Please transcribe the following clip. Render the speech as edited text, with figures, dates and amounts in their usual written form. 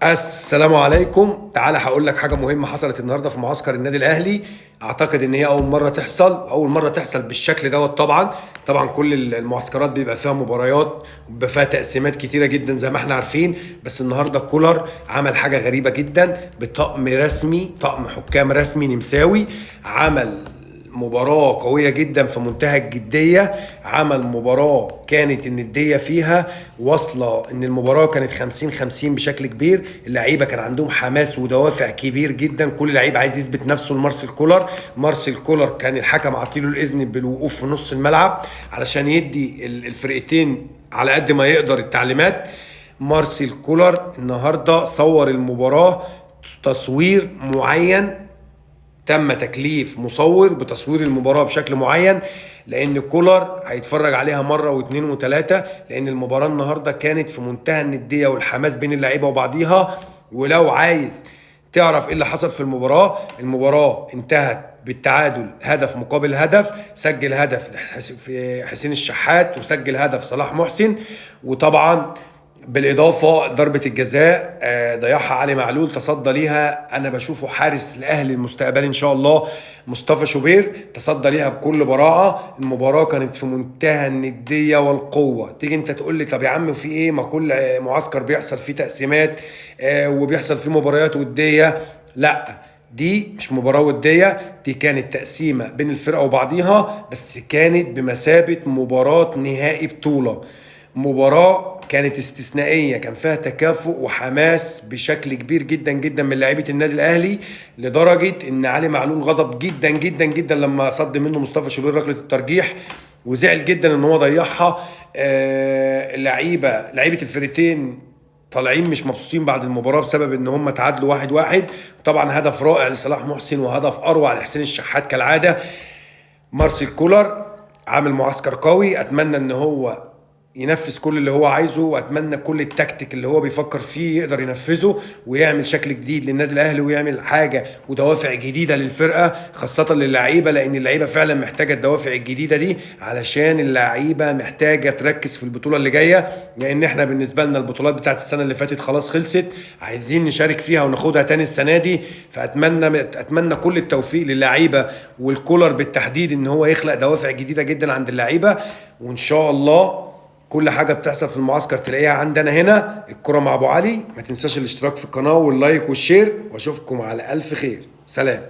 السلام عليكم. تعالى هقول لك حاجه مهمه حصلت النهارده في معسكر النادي الاهلي. اعتقد ان هي اول مره تحصل بالشكل دوت. طبعا كل المعسكرات بيبقى فيها مباريات وبيبقى فيها تقسيمات كتيره جدا زي ما احنا عارفين، بس النهارده كولر عمل حاجه غريبه جدا بطقم رسمي، طقم حكام رسمي نمساوي. عمل مباراة قوية جدا في منتهى الجدية. عمل مباراة كانت الندية فيها واصلة، ان المباراة كانت 50-50 بشكل كبير. اللعيبة كان عندهم حماس ودوافع كبير جدا، كل لعيب عايز يثبت نفسه لمارسيل كولر. مارسيل كولر كان الحكم عطيله الاذن بالوقوف في نص الملعب علشان يدي الفرقتين على قد ما يقدر التعليمات. مارسيل كولر النهاردة صور المباراة تصوير معين، تم تكليف مصور بتصوير المباراة بشكل معين، لان كولر هيتفرج عليها مرة واثنين وثلاثة، لان المباراة النهاردة كانت في منتهى الندية والحماس بين اللعيبة وبعضيها. ولو عايز تعرف ايه اللي حصل في المباراة انتهت بالتعادل هدف مقابل هدف. سجل هدف في حسين الشحات وسجل هدف صلاح محسن، وطبعا بالاضافه ضربه الجزاء ضيعها علي معلول تصدى ليها. انا بشوفه حارس الاهلي المستقبلي ان شاء الله، مصطفى شوبير تصدى ليها بكل براعه. المباراه كانت في منتهى النديه والقوه. تيجي انت تقول لي طب يا عم في ايه؟ ما كل معسكر بيحصل فيه تقسيمات وبيحصل فيه مباريات وديه. لا، دي مش مباراة ودية، دي كانت تقسيمة بين الفرقة وبعضيها، بس كانت بمثابة مباراة نهائي بطولة. مباراة كانت استثنائية، كان فيها تكافؤ وحماس بشكل كبير جدا جدا من لاعيبة النادي الأهلي، لدرجة إن علي معلول غضب جدا جدا جدا لما صد منه مصطفى شوبير ركلة الترجيح، وزعل جدا إن هو ضيعها. لعيبة الفرقتين طالعين مش مبسوطين بعد المباراة بسبب ان هم تعادلوا 1-1. طبعا هدف رائع لصلاح محسن وهدف اروع لحسين الشحات كالعادة. مارسيل كولر عامل معسكر قوي، اتمنى ان هو ينفذ كل اللي هو عايزه، واتمنى كل التكتيك اللي هو بيفكر فيه يقدر ينفذه ويعمل شكل جديد للنادي الاهلي، ويعمل حاجه ودوافع جديده للفرقه خاصه للعيبه، لان اللعيبه فعلا محتاجه الدوافع الجديده دي علشان اللعيبه محتاجه تركز في البطوله اللي جايه. لان احنا بالنسبه لنا البطولات بتاعت السنه اللي فاتت خلاص خلصت، عايزين نشارك فيها وناخدها تاني السنه دي. فاتمنى كل التوفيق للعيبه والكولر بالتحديد ان هو يخلق دوافع جديده جدا عند اللعيبه. وان شاء الله كل حاجة بتحصل في المعسكر تلاقيها عندنا هنا. الكرة مع ابو علي. ما تنساش الاشتراك في القناة واللايك والشير، واشوفكم على الف خير. سلام.